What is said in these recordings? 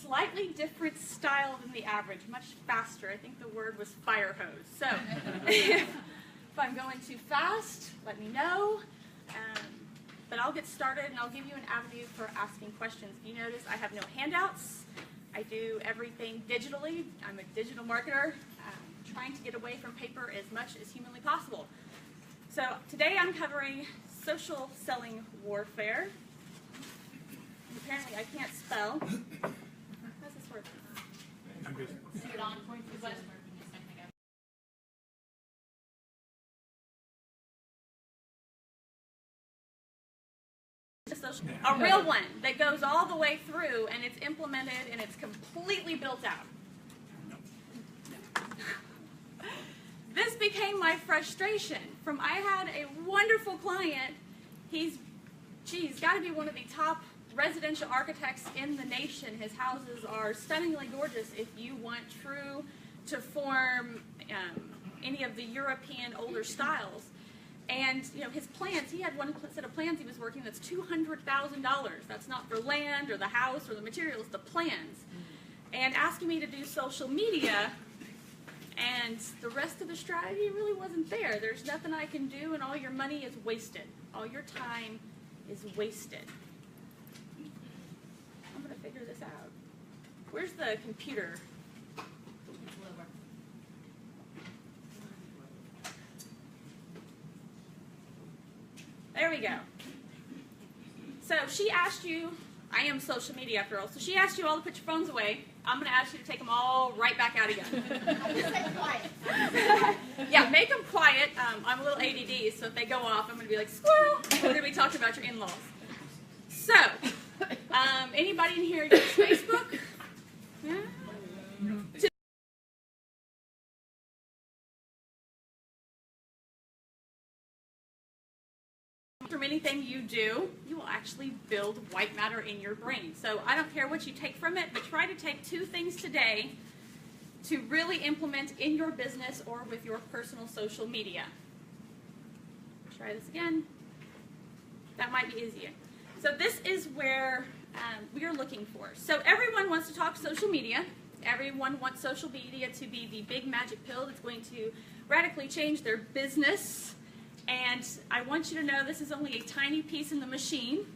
slightly different style than the average, much faster. I think the word was fire hose. So if I'm going too fast, let me know. But I'll get started and I'll give you an avenue for asking questions. If you notice, I have no handouts. I do everything digitally. I'm a digital marketer, trying to get away from paper as much as humanly possible. So today I'm covering social selling warfare. And apparently I can't spell. How's this work? See it on point to the west. A real one that goes all the way through and it's implemented and it's completely built out. This became my frustration. I had a wonderful client. He's got to be one of the top residential architects in the nation. His houses are stunningly gorgeous if you want true to form any of the European older styles. And his plans, he had one set of plans he was working that's $200,000. That's not for land or the house or the materials, the plans. And asking me to do social media, and the rest of the strategy really wasn't there. There's nothing I can do, and all your money is wasted. All your time is wasted. I'm going to figure this out. Where's the computer? There we go. So she asked you, I am social media after all, so she asked you all to put your phones away. I'm going to ask you to take them all right back out again. Quiet. Yeah, make them quiet. I'm a little ADD, so if they go off, I'm going to be like, squirrel. We're going to be talking about your in-laws. So, anybody in here use Facebook? Yeah? From anything you do, you will actually build white matter in your brain. So I don't care what you take from it, but try to take 2 things today to really implement in your business or with your personal social media. Try this again. That might be easier. So this is where we are looking for. So everyone wants to talk social media. Everyone wants social media to be the big magic pill that's going to radically change their business. And I want you to know this is only a tiny piece in the machine.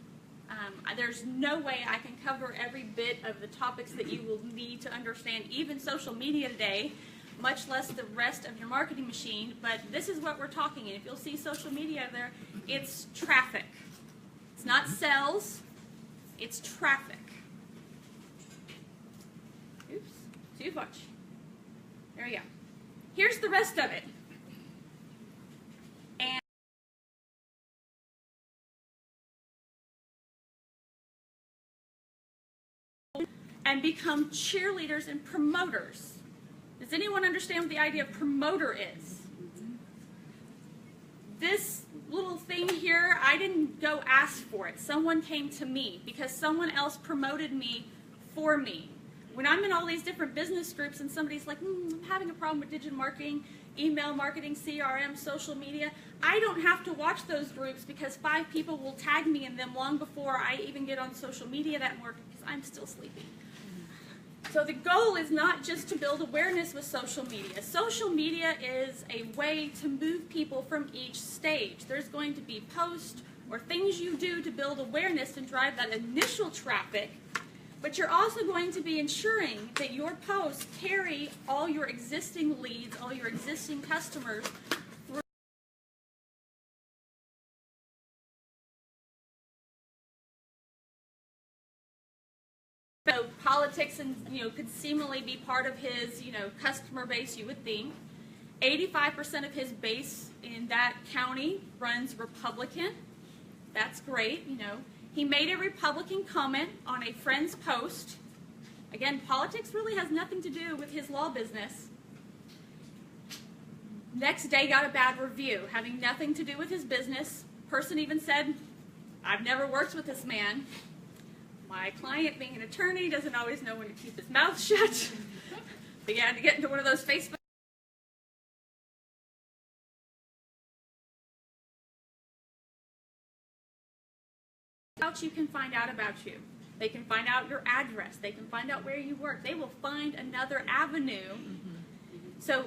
There's no way I can cover every bit of the topics that you will need to understand, even social media today, much less the rest of your marketing machine. But this is what we're talking. And if you'll see social media there, it's traffic. It's not sales, it's traffic. Oops, too much. There we go. Here's the rest of it. And become cheerleaders and promoters. Does anyone understand what the idea of promoter is? This little thing here, I didn't go ask for it. Someone came to me because someone else promoted me for me. When I'm in all these different business groups and somebody's like, I'm having a problem with digital marketing, email marketing, CRM, social media, I don't have to watch those groups because 5 people will tag me in them long before I even get on social media that morning because I'm still sleepy. So the goal is not just to build awareness with social media. Social media is a way to move people from each stage. There's going to be posts or things you do to build awareness and drive that initial traffic, but you're also going to be ensuring that your posts carry all your existing leads, all your existing customers through. So politics and could seemingly be part of his customer base, you would think. 85% of his base in that county runs Republican. That's great, He made a Republican comment on a friend's post. Again, politics really has nothing to do with his law business. Next day got a bad review, having nothing to do with his business. Person even said, I've never worked with this man. My client, being an attorney, doesn't always know when to keep his mouth shut. Began to get into one of those Facebook. You can find out about you. They can find out your address. They can find out where you work. They will find another avenue. So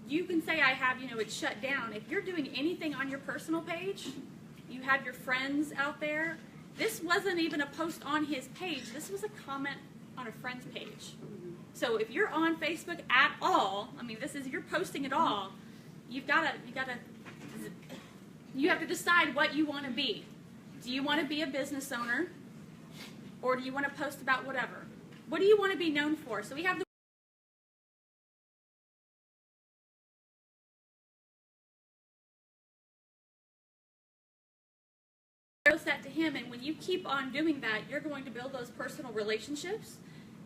you can say I have, it's shut down. If you're doing anything on your personal page, you have your friends out there. This wasn't even a post on his page. This was a comment on a friend's page. So if you're on Facebook at all, you're posting at all, you have to decide what you want to be. Do you want to be a business owner, or do you want to post about whatever? What do you want to be known for? So we have the set to him, and when you keep on doing that, you're going to build those personal relationships,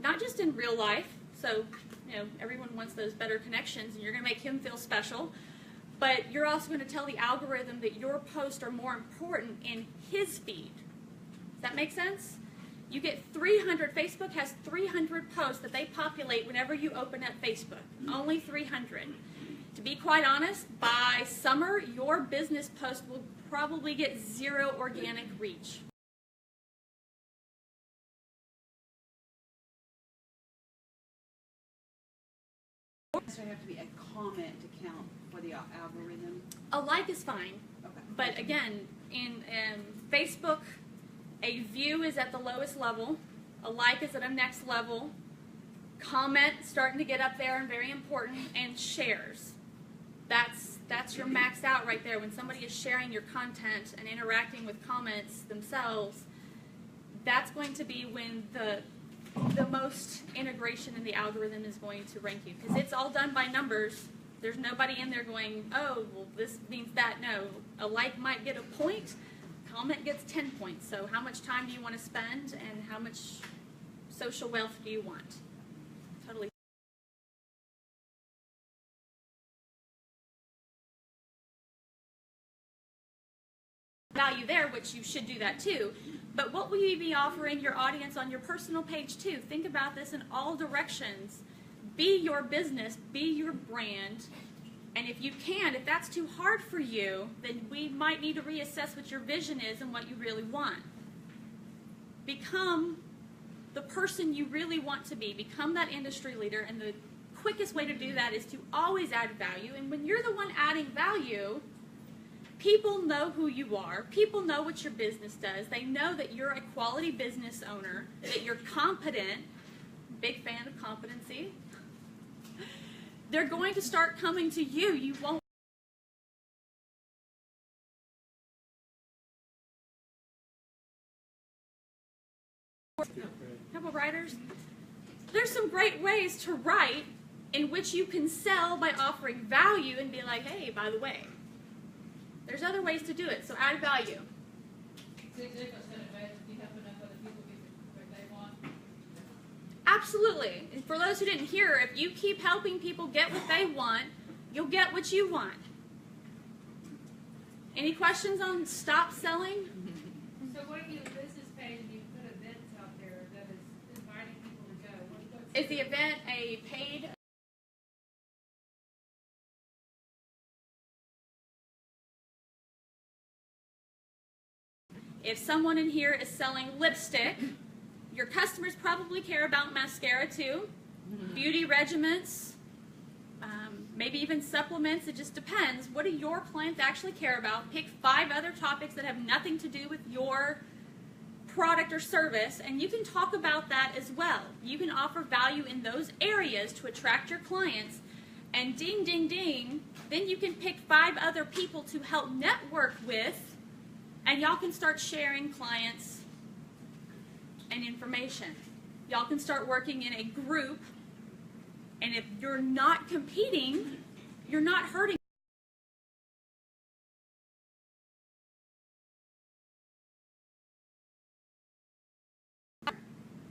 not just in real life. So, everyone wants those better connections, and you're going to make him feel special. But you're also going to tell the algorithm that your posts are more important in his feed. Does that make sense? You get 300. Facebook has 300 posts that they populate whenever you open up Facebook. Only 300. To be quite honest, by summer, your business post will probably get 0 organic reach. Does there have to be a comment to count for the algorithm? A like is fine. Okay. But again, in Facebook, a view is at the lowest level. A like is at a next level. Comment starting to get up there and very important. And shares. That's your maxed out right there. When somebody is sharing your content and interacting with comments themselves, that's going to be when the most integration in the algorithm is going to rank you, because it's all done by numbers. There's nobody in there going, oh, well, this means that. No, a like might get a point, comment gets 10 points. So how much time do you want to spend, and how much social wealth do you want? Totally. Value there, which you should do that too. But what will you be offering your audience on your personal page too? Think about this in all directions. Be your business, be your brand, and if that's too hard for you, then we might need to reassess what your vision is and what you really want. Become the person you really want to be. Become that industry leader, and the quickest way to do that is to always add value. And when you're the one adding value, people know who you are. People know what your business does. They know that you're a quality business owner, that you're competent. Big fan of competency. They're going to start coming to you. You won't. Couple writers. There's some great ways to write in which you can sell by offering value and be like, hey, by the way. There's other ways to do it, so add value. Absolutely. And for those who didn't hear, if you keep helping people get what they want, you'll get what you want. Any questions on stop selling? So what if you have a business page and you put events out there that is inviting people to go? Is the event a paid? If someone in here is selling lipstick, your customers probably care about mascara too, beauty regimens, maybe even supplements. It just depends. What do your clients actually care about? Pick 5 other topics that have nothing to do with your product or service, and you can talk about that as well. You can offer value in those areas to attract your clients, and ding, ding, ding, then you can pick 5 other people to help network with, and y'all can start sharing clients and information. Y'all can start working in a group, and if you're not competing, you're not hurting.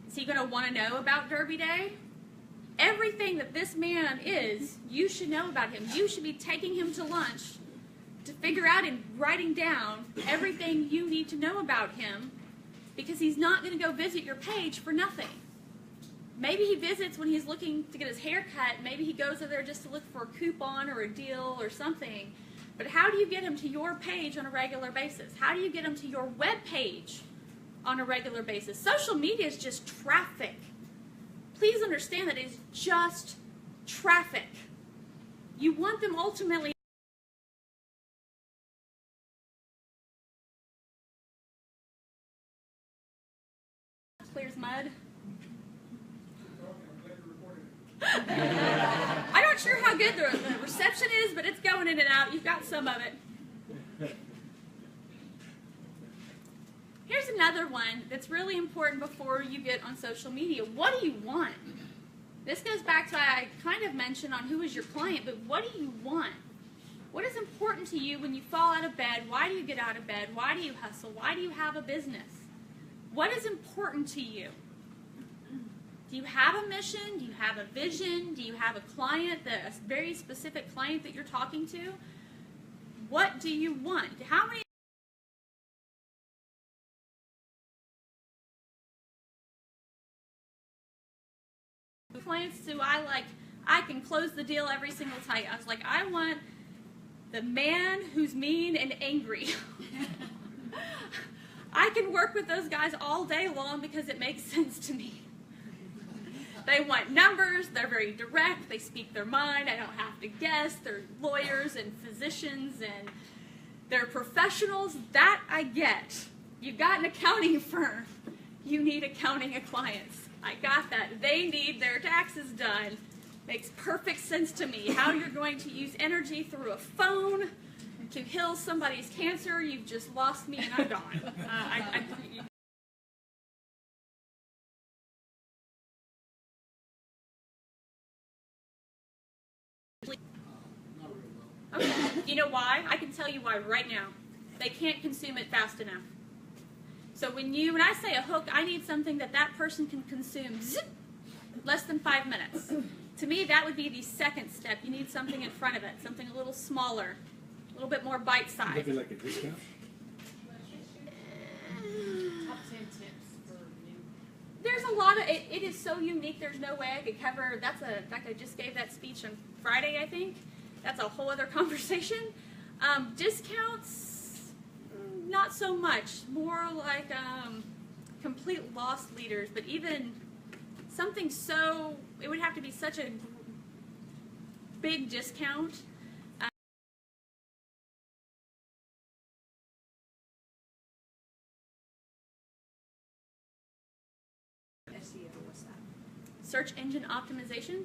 Is he going to want to know about Derby Day? Everything that this man is, you should know about him. You should be taking him to lunch to figure out and writing down everything you need to know about him, because he's not going to go visit your page for nothing. Maybe he visits when he's looking to get his hair cut. Maybe he goes over there just to look for a coupon or a deal or something. But how do you get him to your page on a regular basis? How do you get him to your web page on a regular basis. Social media is just traffic. Please understand that it is just traffic. You want them ultimately clear as mud. I'm not sure how good the reception is, but it's going in and out. You've got some of it. Here's another one that's really important before you get on social media. What do you want? This goes back to I kind of mentioned on who is your client, but what do you want? What is important to you when you fall out of bed? Why do you get out of bed? Why do you hustle? Why do you have a business? What is important to you? Do you have a mission? Do you have a vision? Do you have a client, a very specific client that you're talking to? What do you want? How many clients do I like? I can close the deal every single time. I was like, I want the man who's mean and angry. I can work with those guys all day long because it makes sense to me. They want numbers, they're very direct, they speak their mind, I don't have to guess, they're lawyers and physicians and they're professionals. That I get. You've got an accounting firm. You need accounting of clients. I got that. They need their taxes done. Makes perfect sense to me. How you're going to use energy through a phone to heal somebody's cancer, you've just lost me and I'm gone. Okay. You know why? I can tell you why right now. They can't consume it fast enough. So when I say a hook, I need something that person can consume less than 5 minutes. To me, that would be the second step. You need something in front of it, something a little smaller, a little bit more bite-sized. Maybe like a discount? Top 10 tips for new. There's a lot of it is so unique. There's no way I could cover. In fact, I just gave that speech on Friday, I think. That's a whole other conversation. Discounts, not so much. More like complete loss leaders. But even something it would have to be such a big discount. SEO, what's that? Search engine optimization.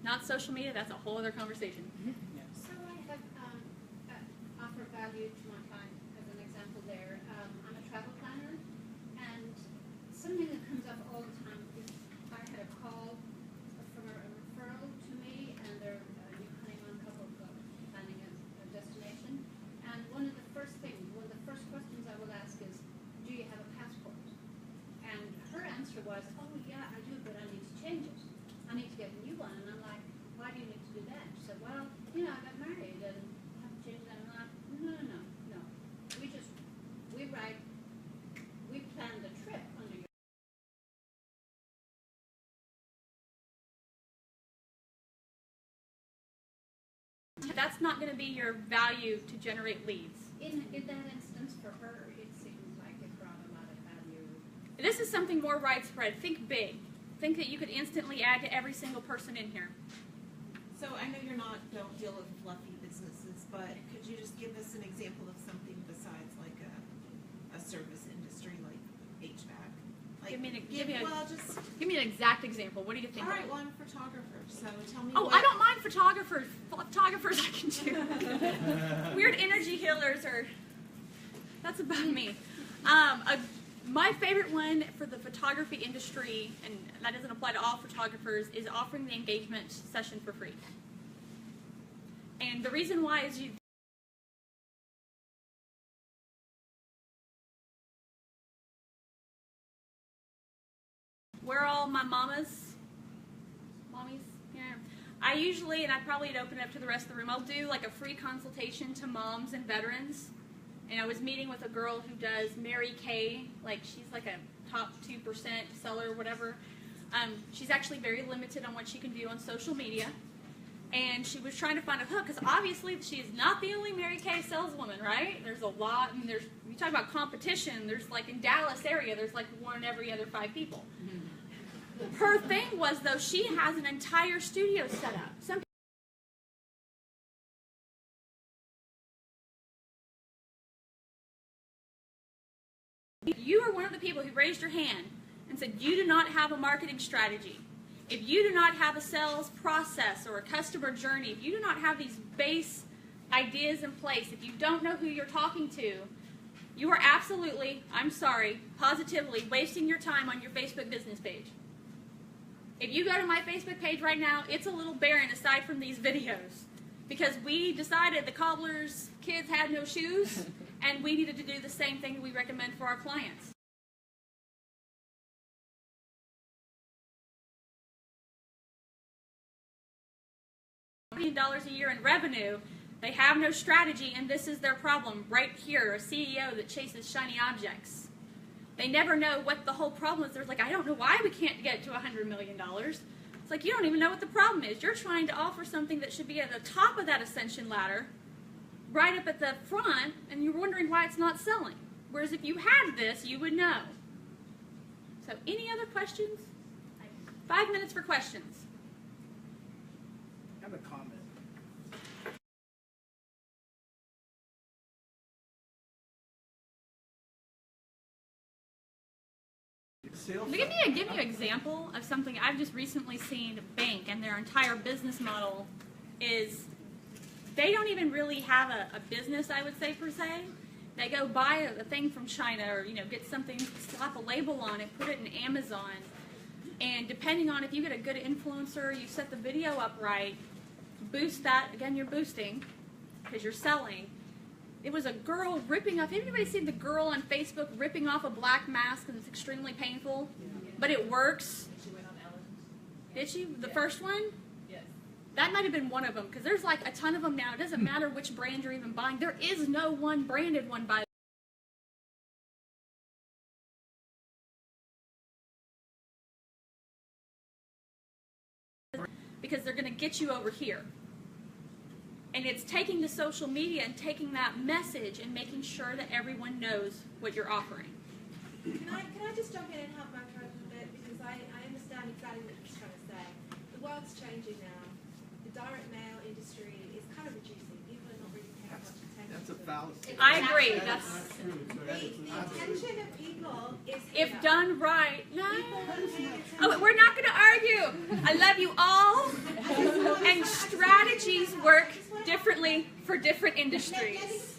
Not social media. That's a whole other conversation. So I have offer value to my client as an example there. I'm a travel planner, and something that comes up all the time is I had a call from a referral to me, and they're planning on a couple of planning a destination. And one of the first questions I will ask is, do you have a passport? And her answer was, oh yeah, I do, but I need to change it. I need to get a new one. And I'm like, why do you need to do that? She said, well, I got married and have to change that. And I'm like, no. We planned the trip under your. That's not going to be your value to generate leads. In that instance, for her, it seems like it brought a lot of value. This is something more widespread. Think big. Think that you could instantly add to every single person in here. So I know don't deal with fluffy businesses, but could you just give us an example of something besides like a service industry like HVAC? Like, Give me an exact example. What do you think? All right, well, I'm a photographer, so tell me. Oh, I don't mind photographers. Photographers I can do. Weird energy healers that's about me. My favorite one for the photography industry, and that doesn't apply to all photographers, is offering the engagement session for free. And the reason why is where are all my mommies? Yeah. I usually, and I probably would open it up to the rest of the room, I'll do like a free consultation to moms and veterans. And I was meeting with a girl who does Mary Kay, like she's like a top 2% seller or whatever. She's actually very limited on what she can do on social media. And she was trying to find a hook, because obviously she is not the only Mary Kay saleswoman, right? There's a lot, and there's you talk about competition, there's like in Dallas area, there's like one every other 5 people. Her thing was, though, she has an entire studio set up. If you are one of the people who raised your hand and said you do not have a marketing strategy, if you do not have a sales process or a customer journey, if you do not have these base ideas in place, if you don't know who you're talking to, you are absolutely, I'm sorry, positively wasting your time on your Facebook business page. If you go to my Facebook page right now, it's a little barren aside from these videos, because we decided the cobbler's kids had no shoes, and we needed to do the same thing we recommend for our clients. $1 million a year in revenue, they have no strategy, and this is their problem right here, a CEO that chases shiny objects. They never know what the whole problem is. They're like, I don't know why we can't get to $100 million. It's like, you don't even know what the problem is. You're trying to offer something that should be at the top of that ascension ladder, right up at the front, and you're wondering why it's not selling. Whereas if you had this, you would know. So any other questions? 5 minutes for questions. I have a comment. Give me an example of something I've just recently seen. A bank and their entire business model is they don't even really have a business, I would say, per se. They go buy a thing from China, or get something, slap a label on it, put it in Amazon, and depending on if you get a good influencer, you set the video up right, boost that. Again, you're boosting because you're selling. It was a girl ripping off. Anybody seen the girl on Facebook ripping off a black mask, and it's extremely painful, but it works? She went on Ellen. Did she? The first one? Yes. That might have been one of them, because there's like a ton of them now. It doesn't matter which brand you're even buying. There is no one branded one by because they're going to get you over here. And it's taking the social media and taking that message and making sure that everyone knows what you're offering. Can I just jump in and help Mark out a little bit? Because I understand exactly what he's trying to say. The world's changing now. The direct mail industry is kind of reducing. People are not really paying much attention. That's a to fallacy. I agree. That's That's not true. the attention of people is if here. done right. No. People are paying attention. Oh, we're not going to argue. I love you all. And strategies work differently for different industries.